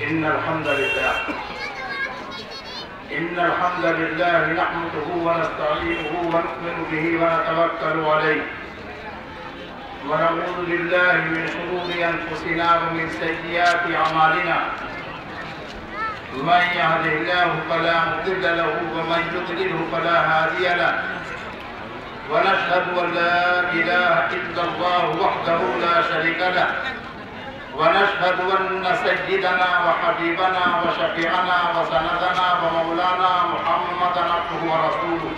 إن الحمد لله نحمده ونستعينه ونؤمن به ونتوكل عليه ونعوذ بالله من شرور أنفسنا ومن سيئات أعمالنا من يهده الله فلا مضل له ومن يضلله فلا هادي له ونشهد أن لا إله إلا الله وحده لا شريك له ونشهد أن سيدنا وحبيبنا وشفيعنا وسندنا ومولانا محمدا عبده ورسوله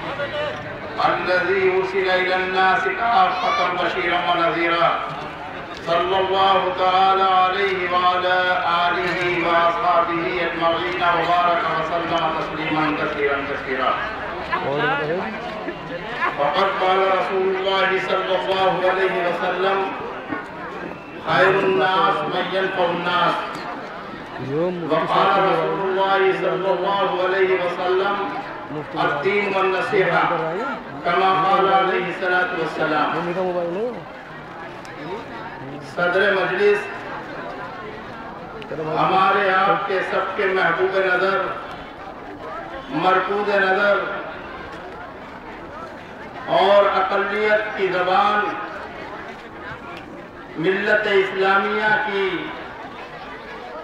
الذي أرسل إلى الناس كافة بشيرا ونذيرا صلى الله تعالى عليه وعلى آله وأصحابه أجمعين وبارك وسلم تسليما كثيرا كثيرا. وقد قال رسول الله صلى الله عليه وسلم خير الناس من ينفع الناس. وقال رسول الله صلى الله عليه وسلم الدين والنصيحة كما قال عليه الصلاة والسلام. صدر مجلس، ہمارے آپ کے سب کے محبوب نظر، مرکوز نظر اور اقلیت کی زبان ملت اسلامیہ کی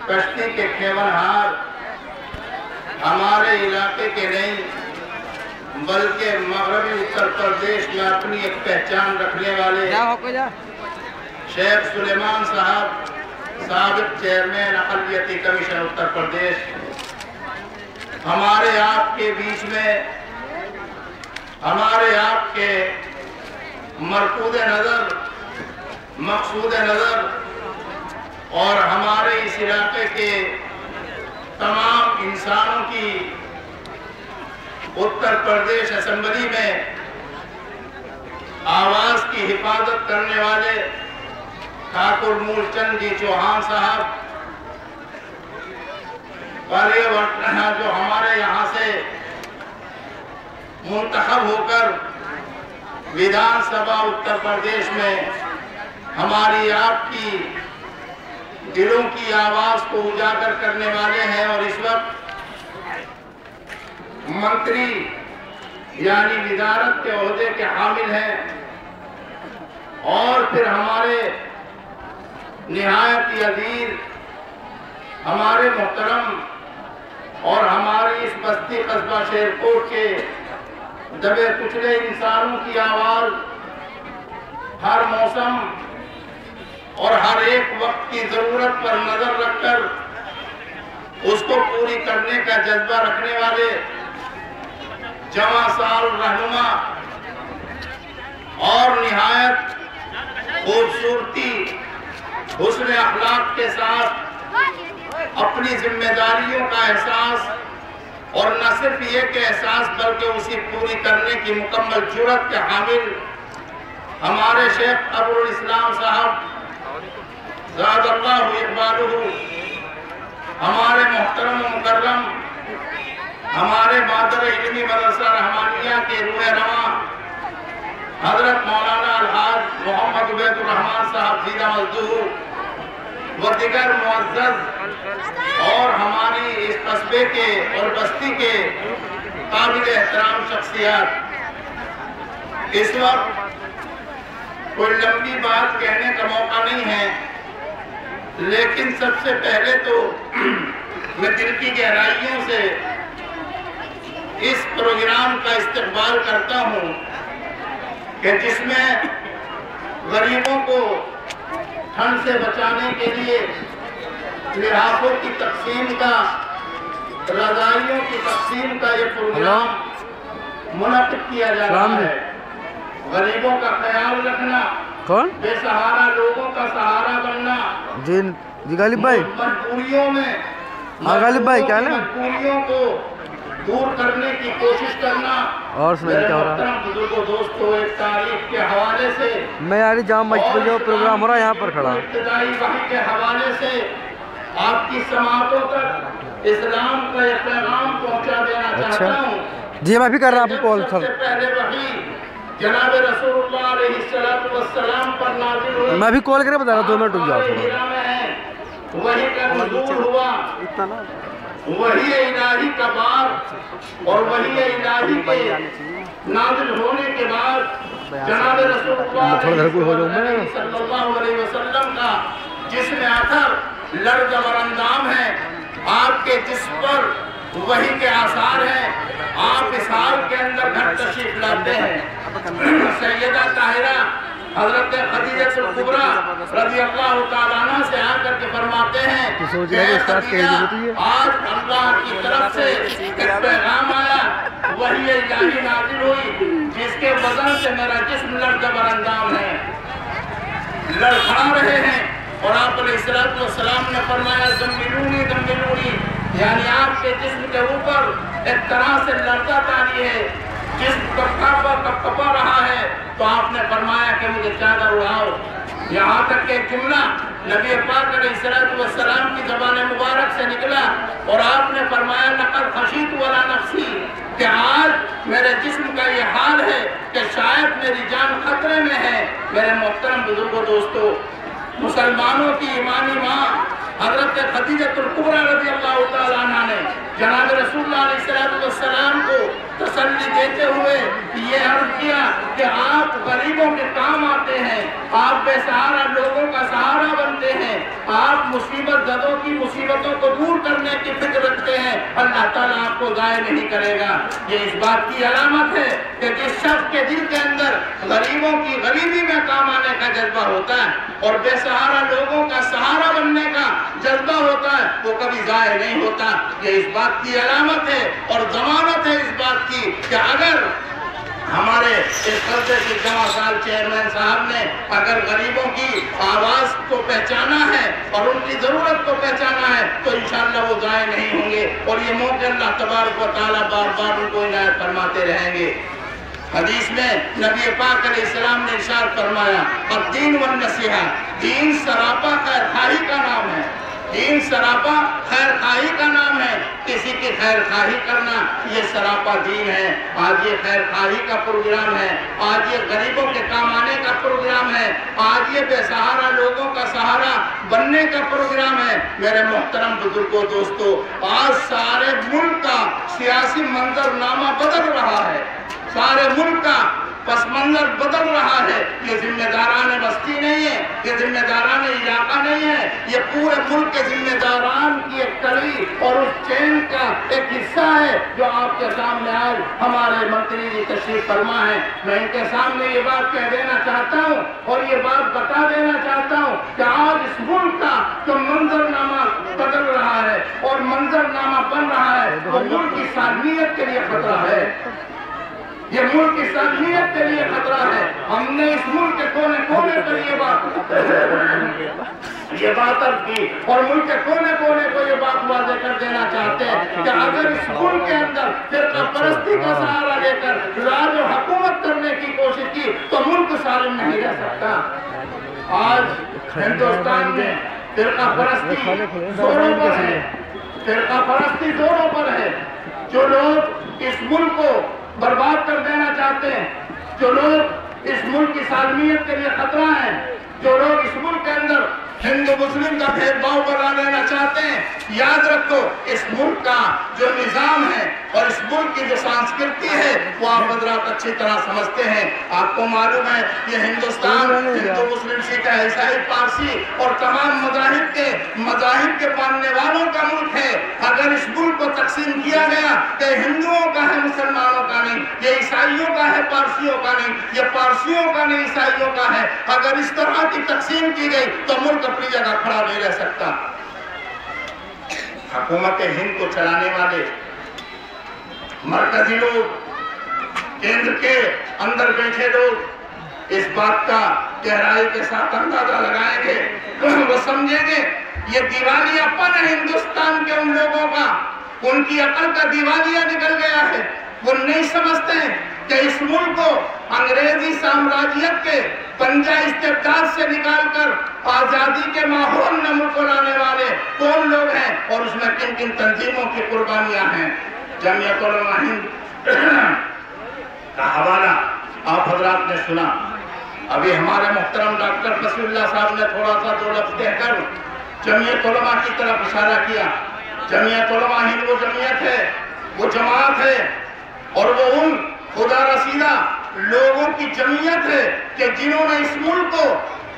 کشتی کے کھیونہار ہمارے علاقے کے نہیں بلکہ مغربی اتر پردیش میں اپنی ایک پہچان رکھنے والے شیخ سلیمان صاحب، سابق چیئرمین اقلیتی کمیشن اتر پردیش، ہمارے آپ کے بیچ میں ہمارے آپ کے مرکوز نظر، مقصود نظر اور ہمارے اس علاقے کے تمام انسانوں کی اتر پردیش اسمبلی میں آواز کی حفاظت کرنے والے ٹھاکر مول چند جی چوہان صاحب، جو ہمارے یہاں سے منتخب ہو کر ویدھان سبھا اتر پردیش میں ہماری آپ کی دلوں کی آواز کو اجاگر کرنے والے ہیں اور اس وقت منتری یعنی وزارت کے عہدے کے حامل ہیں، اور پھر ہمارے نہایت عزیز ہمارے محترم اور ہماری اس بستی قصبہ شیرکوٹ کے دبے کچلے انسانوں کی آواز ہر موسم اور ہر ایک وقت کی ضرورت پر نظر رکھ کر اس کو پوری کرنے کا جذبہ رکھنے والے جواں سال رہنما اور نہایت خوبصورتی حسن اخلاق کے ساتھ اپنی ذمہ داریوں کا احساس اور نہ صرف یہ کہ احساس بلکہ اسی پوری کرنے کی مکمل جرأت کے حامل ہمارے شیخ ابوالاسلام صاحب زاد اللہ اقبالہ، ہمارے محترم و مکرم، ہمارے مادر علمی مدرسہ رحمانیہ کے روح رواں حضرت مولانا الحاج محمد عبید الرحمن صاحب زیدہ مزدور و دیگر معزز اور ہماری اس قصبے کے اور بستی کے قابل احترام شخصیات، اس وقت کوئی لمبی بات کہنے کا موقع نہیں ہے، لیکن سب سے پہلے تو میں دل کی گہرائیوں سے اس پروگرام کا استقبال کرتا ہوں کہ جس میں غریبوں کو ٹھنڈ سے بچانے کے لیے لحافوں کی تقسیم کا، رضائیوں کی تقسیم کا یہ پروگرام منعقد کیا جا رہا ہے۔ غریبوں کا خیال رکھنا، بے سہارا لوگوں کا سہارا بننا، جی غالب بھائی، مجبوریوں میں غالب بھائی کیا ہے مجبوریوں کو دور کرنے کی کوشش کرنا۔ اور سنائیں کیا ہو رہا ہے؟ بزرگوں دوستوں، ایک تاریخ کے حوالے سے میں یاری جامع مسجد جو پروگرام ہو رہا ہے یہاں پر کھڑا، ابتدائی وحی کے حوالے سے آپ کی سماعتوں تک اسلام کا یہ پیغام پہنچا دینا چاہتا ہوں۔ جی میں بھی کر رہا ہوں آپ کو کال سر۔ سب سے پہلے وحی جناب رسول اللہ علیہ السلام پر نازل ہوئی، میں بھی کال کرے بتا رہا 2 منٹ رک جاؤ تھوڑا۔ वही का नुज़ूल हुआ, वही इलाही का बार और वही इलाही के नाज़िल होने के बाद जनाब रसूलुल्लाह सल्लल्लाहु अलैहि वसल्लम का जिस्म आखिर लर्ज़ और अंजाम है, आपके जिस्म पर वही के आसार हैं। आप इस हाल के अंदर घर तशरीफ लाते हैं। सैयदा ताहिरा हज़रत खदीजतुल कुबरा रज़ियल्लाहु ताला अन्हा से आकर के फरमाते हैं कि आज अल्लाह की तरफ से एक पैगाम आया, वही इलाही नाज़िल हुई जिसके वजन से मेरा जिस्म लर्ज़ और अंजाम है, लड़खड़ा रहे हैं। और आप अलैहिस्सलाम ने फरमाया ज़म्मिलूनी ज़म्मिलूनी, यानी आपके जिस्म के ऊपर एक तरह से लर्ज़ा तारी है, जिस्म कपकपा रहा है, तो आपने फरमाया कि मुझे चादर उड़ाओ। यहाँ तक के जुमला नबी पाक अलैहिस्सलाम की ज़बान मुबारक से निकला और आपने फरमाया लक़द खशीत वला नफ्सी, कि आज मेरे जिस्म का ये हाल है कि शायद मेरी जान खतरे में है। मेरे मोहतरम बुजुर्गों, दोस्तों, मुसलमानों की ईमानी माँ हज़रत खदीजतुल कुबरा रज़ियल्लाहु ताला अन्हा ने जनाब रसूलुल्लाह अलैहिस्सलाम को तसल्ली देते हुए ये अर्ज़ किया कि आप गरीबों के काम आते हैं, आप बेसहारा लोगों का सहारा बनते हैं, आप मुसीबत ज़दों की मुसीबतों को दूर करने की फिक्र रखते हैं, अल्लाह ताला आपको ज़ाय नहीं करेगा। ये इस बात की अलामत है कि जिस शख्स के दिल के अंदर गरीबों की गरीबी में काम आने का जज्बा होता है और बेसहारा लोगों का सहारा बनने का जज्बा होता है, वो कभी ज़ाय नहीं होता। ये इस बात की अलामत है और ज़मानत है इस बात की कि अगर हमारे इस कर्जे की जमा साल चेयरमैन साहब ने अगर गरीबों की आवाज़ को पहचाना है और उनकी ज़रूरत को पहचाना है तो इंशाअल्लाह वो ज़ाय नहीं होंगे और ये मौके अल्लाह तबारक व तआला बार बार उनको इनायत फरमाते रहेंगे। हदीस में नबी पाक अलैहिस्सलाम ने इरशाद फरमाया, और दीन व नसीहा, दीन सरापा खैर खाही का नाम है, दीन सरापा खैर खाही का नाम है, किसी की खैर खाही करना ये सरापा दीन है। आज ये खैर खाही का प्रोग्राम है, आज ये गरीबों के काम आने का प्रोग्राम है, आज ये बेसहारा लोगों का सहारा बनने का प्रोग्राम है। मेरे मोहतरम बुजुर्गों, दोस्तों, आज सारे मुल्क का सियासी मंजरनामा बदल रहा है, सारे मुल्क का पस मंजर बदल रहा है। ये जिम्मेदारान बस्ती नहीं है, ये जिम्मेदारान इलाका नहीं है, ये पूरे मुल्क के जिम्मेदारान की एक कड़ी और उस चेन का एक हिस्सा है जो आपके सामने आज हमारे मंत्री जी तशरीफ फरमा है। मैं इनके सामने ये बात कह देना चाहता हूँ और ये बात बता देना चाहता हूँ कि आज इस मुल्क का जो मंजरनामा बदल रहा है और मंजरनामा बन रहा है वो मुल्क की सालमियत के लिए खतरा है, ये मुल्क की सालमियत के लिए खतरा है। हमने इस मुल्क के कोने कोने पर ये बात अर्ज की और मुल्क के कोने कोने को ये बात वाज़ेह कर देना चाहते हैं कि अगर इस मुल्क के अंदर फिरका परस्ती का सहारा लेकर राज और हुकूमत करने की कोशिश की तो मुल्क सालिम नहीं रह सकता। आज हिंदुस्तान में फिरका परस्ती जोरों पर है, फिरका परस्ती जोरों पर है। जो लोग इस मुल्क को बर्बाद कर देना चाहते हैं, जो लोग इस मुल्क की सालमियत के लिए खतरा है, जो लोग इस मुल्क के अंदर हिंदू मुस्लिम का भेदभाव बना लेना चाहते हैं, याद रखो इस मुल्क का जो निजाम है और इस मुल्क की जो संस्कृति है वो आप हज़रात अच्छी तरह समझते हैं। आपको मालूम है ये हिंदुस्तान हिंदू मुस्लिम सिख ईसाई पारसी और तमाम मज़ाहिब के मानने वालों का मुल्क है। अगर इस मुल्क को तकसीम किया गया तो हिंदुओं का है, मुसलमानों का नहीं, ये ईसाइयों का है, पारसियों का नहीं, ये पारसियों का नहीं, ईसाइयों का है। अगर इस तरह की तकसीम की गई तो मुल्क अपनी जगह खड़ा नहीं रह सकता। हुकूमत हिंद को चलाने वाले मरकजी लोग, केंद्र के अंदर बैठे लोग इस बात का गहराई के साथ अंदाजा लगाएंगे, वो समझेंगे ये दिवालियापन है हिंदुस्तान के उन लोगों का, उनकी अकल का दिवालिया निकल गया है। वो नहीं समझते कि इस मुल्क को अंग्रेजी साम्राज्यत के पंजा इस्तेबदाद से निकालकर आजादी के माहौल में मुल्क को लाने वाले कौन लोग हैं और उसमें किन किन तंजीमों की कुर्बानियां हैं। जमीयत उलमा हिंद का हवाला आप हजरात ने सुना। अभी हमारे मुहतरम डॉक्टर फसीउल्लाह साहब ने थोड़ा सा दो लफ्ज़ कहकर जमीयत उलमा की तरफ इशारा किया। जमीयत उलमा हिंद वो जमीयत है, वो जमात है और वो उन खुदा रसीदा लोगों की जमीयत है कि जिन्होंने इस मुल्क को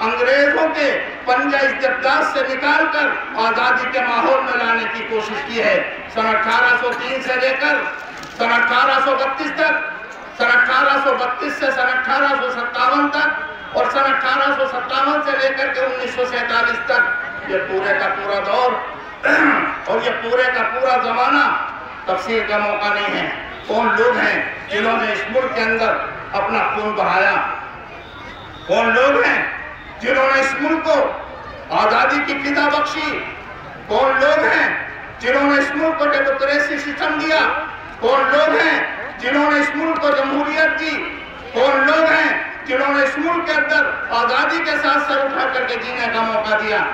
अंग्रेजों के पंजा इस्तेबदाद से निकालकर आजादी के माहौल में लाने की कोशिश की है। सन 1803 से लेकर सन 1832 तक, सन 1832 से सन 1857 तक और सन 1857 से लेकर के 1947 तक ये पूरे का पूरा दौर और ये पूरे का पूरा जमाना तफसीर का मौका नहीं है। कौन लोग हैं जिन्होंने इस मुल्क के अंदर अपना खून बहाया? कौन लोग हैं जिन्होंने इस मुल्क को आजादी की फिदा बख्शी? कौन लोग हैं जिन्होंने इस मुल्क को डेमोक्रेसी सिस्टम दिया? कौन लोग हैं जिन्होंने इस मुल्क को जमहूरियत दी? कौन लोग हैं जिन्होंने इस मुल्क के अंदर आजादी के साथ सर उठा करके जीने का मौका दिया?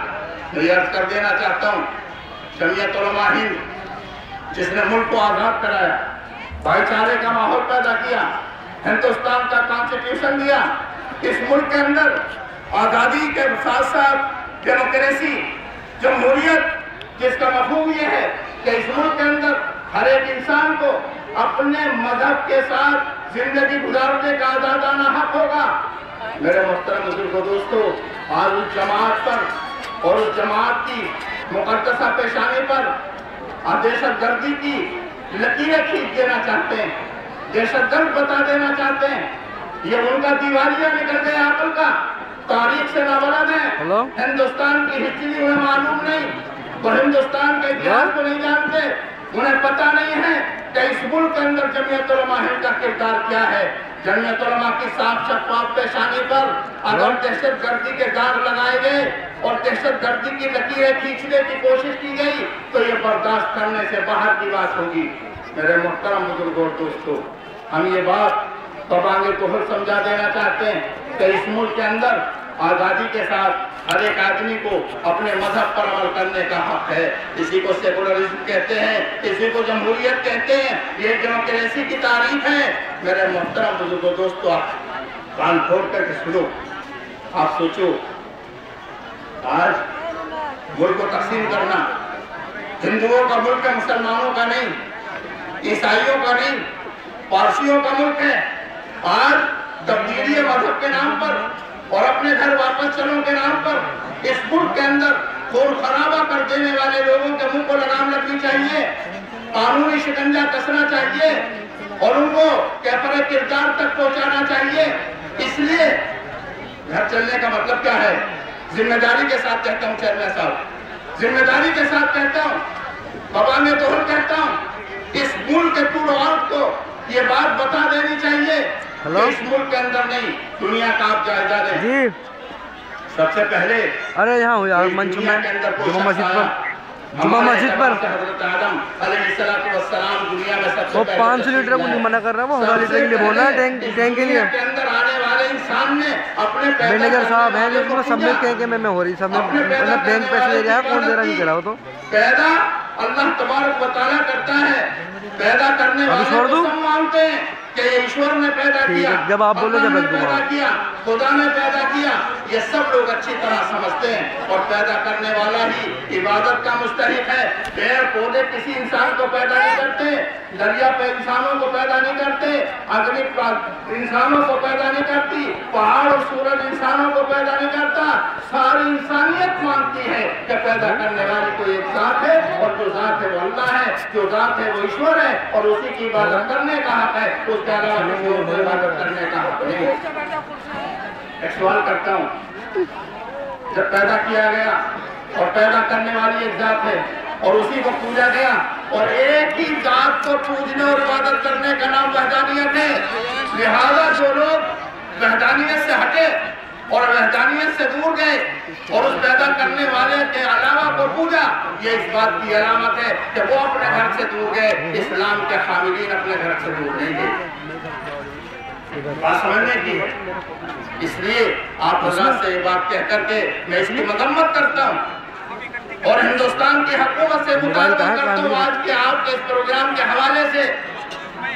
मैं ये अर्ज कर देना चाहता हूँ, जमीयत उलमा हिंद जिसने मुल्क को आजाद कराया, भाईचारे का माहौल पैदा किया, हिंदुस्तान का कॉन्स्टिट्यूशन दिया, इस मुल्क के अंदर आजादी के साथ साथ डेमोक्रेसी, जमहूरियत, जिसका मफहूम ये है कि इस मुल्क के अंदर हर एक इंसान को अपने मजहब के साथ जिंदगी गुजारने का आजादाना हक होगा। मेरे मोहतरम बुजुर्गों, दोस्तों, आज उस जमात पर और उस जमात की मुकद्दसा पेशानी पर दहशतगर्दी की लकीरें खींच देना चाहते हैं, दहशतगर्द बता देना चाहते हैं। ये उनका दिवालिया निकल गया अकल का, तारीख से नावरद है, हिंदुस्तान की हिस्ट्री उन्हें मालूम नहीं, वो हिंदुस्तान के इतिहास को नहीं जानते, उन्हें पता नहीं है कि इस मुल्क के अंदर जमीयत उलमा हिंद का किरदार क्या है। जमीयत उलमा की साफ शफाफ पेशानी पर अगर दहशतगर्दी के दाग लगाए गए और दहशतगर्दी की लकीरें खींचने की कोशिश की गई तो ये बर्दाश्त करने से बाहर की बात होगी। मेरे मुहतरम बुजुर्गों और दोस्तों, हम ये बात तबांगे तोहर समझा देना चाहते हैं कि इस मुल्क के अंदर आजादी के साथ हर एक आदमी को अपने मजहब पर अमल करने का हक है। इसी को सेकुलरिज्म कहते हैं, इसी को जमहूरियत कहते हैं, ये डेमोक्रेसी की तारीफ है। मेरे मोहतरम बुजुर्गों, दोस्तों, आप कान खोल करके सुनो, आप सोचो, आज मुल्क को तकसीम करना हिंदुओं का मुल्क है, मुसलमानों का नहीं, ईसाइयों का नहीं, पारसियों का मुल्क है। आज तब्दीली मजहब के नाम पर और अपने घर वापस चलो के नाम पर इस मुल्क के अंदर खून खराबा कर देने वाले लोगों के मुंह को लगाम लगनी चाहिए, कानूनी शिकंजा कसना चाहिए और उनको कैफरे किरदार तक पहुंचाना चाहिए। इसलिए घर चलने का मतलब क्या है? जिम्मेदारी के साथ कहता हूँ चेयरमैन साहब, जिम्मेदारी के साथ कहता हूँ, बाबा मैं तो कहता हूँ, इस मुल्क के पूरे औरत को ये बात बता देनी चाहिए कि इस मुल्क के अंदर नहीं, दुनिया का आप जायजा दें जी। सबसे पहले अरे यहाँ हो यार मंच में जुमा मस्जिद पर, जुमा मस्जिद पर दुनिया में सबसे वो 500 लीटर को नहीं मना कर रहा, वो 1000 लीटर के लिए बोल रहा है, टैंक के लिए। अंदर आने वाले इंसान ने अपने मैनेजर साहब हैं लेकिन सब में कह के मैं हो रही, सब में मतलब बैंक पैसे ले रहा है, कौन दे रहा नहीं कह रहा हो। तो पैदा अल्लाह तबारक व तआला करता है, पैदा करने वाले को सब मानते हैं कि ईश्वर ने पैदा किया, जब आप बोलो जब पैदा किया, खुदा ने पैदा किया, ये सब लोग अच्छी तरह समझते हैं और पैदा करने वाला ही इबादत का मुस्तहिक है। पेड़ पौधे किसी इंसान को पैदा नहीं करते, दरिया पे इंसानों को पैदा नहीं करते, अग्नि इंसानों को पैदा नहीं करती, पहाड़ और सूरज इंसानों को पैदा नहीं करता। सारी इंसानियत मानती है कि पैदा करने वाली कोई एक जात है और जो जात है वो अल्लाह है, जो जात है वो ईश्वर है और उसी की इबादत करने का हक है, उसके अलावा किसी और को इबादत करने का हक नहीं। एक सवाल करता हूँ, जब पैदा किया गया और पैदा करने वाली एक जात है और उसी को पूजा गया और एक ही जात को पूजने और इबादत करने का नाम वहदानियत है, लिहाजा जो लोग वहदानियत से हटे और वहदानियत से दूर गए और उस पैदा करने वाले के अलावा को पूजा, ये इस बात की अलामत है कि वो अपने घर से दूर गए, इस्लाम के हामिलीन अपने घर से दूर नहीं गए। बात समझने की है, इसलिए आप हजरात से ये बात कह करके मैं इसकी मजम्मत करता हूँ और हिंदुस्तान की हुकूमत से मुतालबा करता हूँ आज के आपके इस प्रोग्राम के हवाले से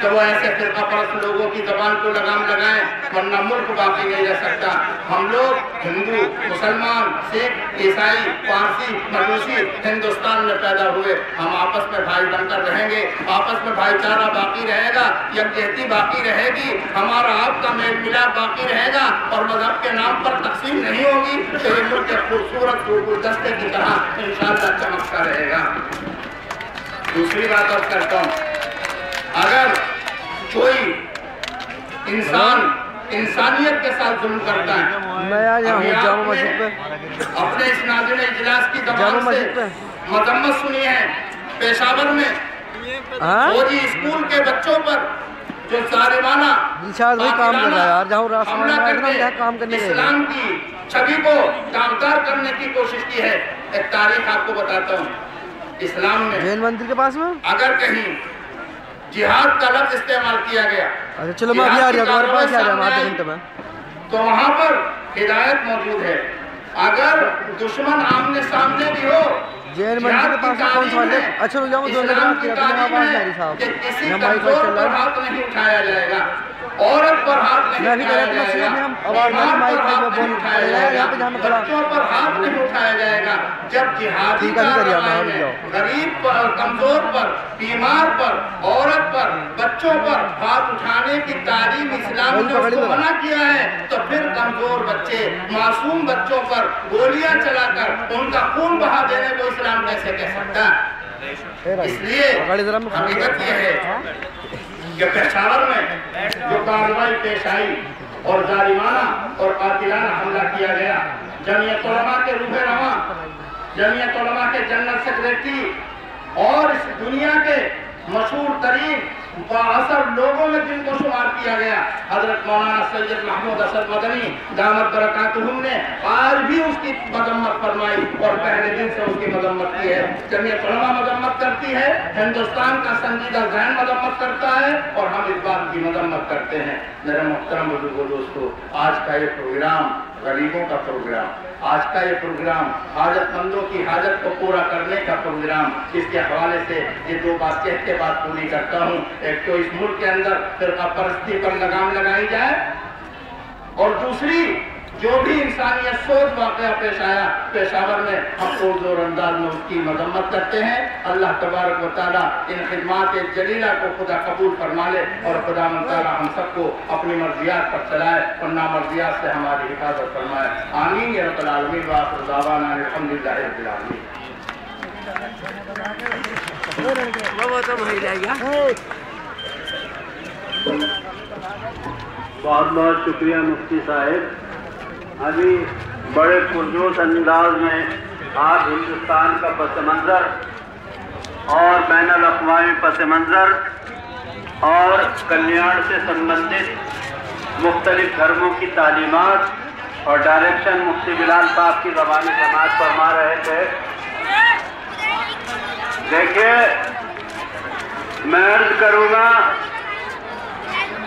तो वो ऐसे फिरका परस्त लोगों की जबान को लगाम लगाएं, वरना मुल्क बाकी नहीं रह सकता। हम लोग हिंदू, मुसलमान, सिख, ईसाई, पारसी, मजूसी हिंदुस्तान में पैदा हुए। हम आपस में भाई बनकर रहेंगे, आपस में भाईचारा बाकी रहेगा, यकजहती बाकी रहेगी, हमारा आपका मेल मिलाप बाकी रहेगा और मजहब के नाम पर तकसीम नहीं होगी, तो ये मुल्क खूबसूरत गुलदस्ते की तरह इंशाअल्लाह चमकता रहेगा। दूसरी बात और करता हूँ, अगर कोई इंसान इंसानियत के साथ जुल्म करता है, मैं आज यहाँ हूँ जामा मस्जिद पे, अपने इस नाज़िल इजलास की ज़बान से मजम्मत सुनी है। पेशावर में फौजी स्कूल के बच्चों पर जो जालिमाना भाई काम कर रहा है यार, जहाँ हमला करके काम करने इस्लाम की छवि को दागदार करने की कोशिश की है। एक तारीख आपको बताता हूँ, इस्लाम में जैन मंदिर के पास में अगर कहीं जिहाद का लफ्ज़ इस्तेमाल किया गया, अच्छा चलो मैं अभी आ रहा हूँ, पास आ रहा हूँ आधे घंटे में, तो वहाँ पर हिदायत मौजूद है। अगर दुश्मन आमने सामने भी हो, जैन मंदिर के पास में कौन सा है? अच्छा रुक जाओ, इस्लाम की तालीम है कि किसी कमजोर पर हाथ नहीं उठाया जाएगा, औरत पर हाथ नहीं उठाया जाएगा, बीमार पर हाथ नहीं उठाया जाएगा, बच्चों पर हाथ नहीं उठाया जाएगा। जब जिहादी कार्रवाई में गरीब पर, कमजोर पर, बीमार पर, औरत पर, बच्चों पर हाथ उठाने की तालीम इस्लाम ने उसको मना किया है, तो फिर कमजोर बच्चे, मासूम बच्चों पर गोलियां चलाकर उनका खून बहा देने को इस्लाम कैसे कह सकता है? इसलिए हकीकत ये है कि पेशावर में जो कार्रवाई पेश आई और जालिमाना और कातिलाना हमला किया गया, जमीयत उलमा के रूह रवा, जमीयत उलमा के जनरल सेक्रेटरी और इस दुनिया के मशहूर तरीन बाअसर लोगों में जिनको शुमार किया गया, हजरत मौलाना सैयद महमूद असद मदनी दामत बरकातुहुम ने आज भी उसकी मजम्मत फरमाई और पहले दिन से उसकी मजम्मत की है। जमीयत उलमा मजम्मत करती है, हिंदुस्तान का संजीदा ज़हन मजम्मत करता है और हम इस बात की मजम्मत करते हैं। मेरे मुहतरम बुजुर्गों, दोस्तों, आज का ये प्रोग्राम गरीबों का प्रोग्राम, आज का ये प्रोग्राम हाजतमंदों की हाजत को पूरा करने का प्रोग्राम, इसके हवाले से ये दो बात कह के बात पूरी करता हूँ। एक तो इस मुल्क के अंदर फिरका परस्ती पर लगाम लगाई जाए और दूसरी जो भी इंसानियत सोच वाक़या पेश आया पेशावर में, हम पुरज़ोर अंदाज में उसकी मजम्मत करते हैं। अल्लाह तबारक व तआला इन खिदमात जलीला को खुदा कबूल फरमा ले और खुदा ताला हम सबको अपनी मर्जियात पर चलाए और नामर्जियात से हमारी हिफाजत फरमाए। आमीन या रब्बल आलमीन व आखिर दावाना अल्हम्दुलिल्लाहि रब्बिल आलमीन। बहुत बहुत शुक्रिया मुफ्ती साहिब। अभी बड़े पुरजोश अंदाज में आप हिंदुस्तान का पस मंज़र और बैनुल अक़वामी पस मंज़र और कल्याण से संबंधित मुख्तलिफ धर्मों की तालीमात और डायरेक्शन मुफ्ती बिलाल साहब की ज़बानी समाअत फरमा रहे थे। देखिए, मैं अर्ज करूँगा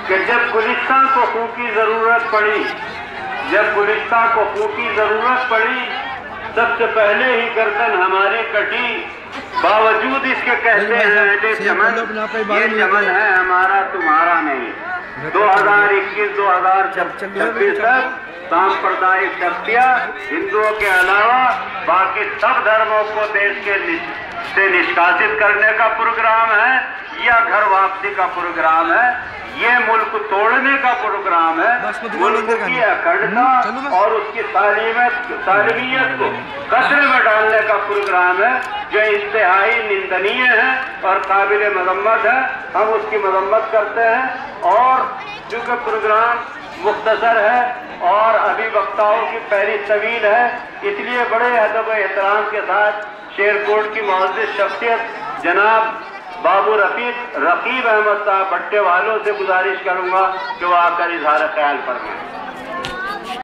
कि जब गुलिस्तान को खून की ज़रूरत पड़ी, जब गुलिस्तान को खून की ज़रूरत पड़ी, सबसे पहले ही गर्दन हमारी कटी, बावजूद इसके कहते हैं ये चमन है हमारा तुम्हारा नहीं। 2021-2026 तक सांप्रदायिक शक्तियाँ हिंदुओं के अलावा बाकी सब धर्मों को देश के से निष्कासित करने का प्रोग्राम है या घर वापसी का प्रोग्राम है। ये मुल्क तोड़ने का प्रोग्राम है, मुल्क की अखंडता और उसकी सालमियत को खतरे में डालने का प्रोग्राम है, जो इंतहाई निंदनीय है और काबिल मजम्मत है। हम उसकी मजम्मत करते हैं और चूँकि प्रोग्राम मुख्तसर है और अभी वक्ताओं की फहरिस्त तवील है, इसलिए बड़े अदब एहतराम के साथ शेरकोट की मुअज़्ज़िज़ शख्सियत जनाब बाबू रकीब अहमद साहब भट्टे वालों से गुजारिश करूंगा कि वो आकर इजहार ख्याल फरमाएं।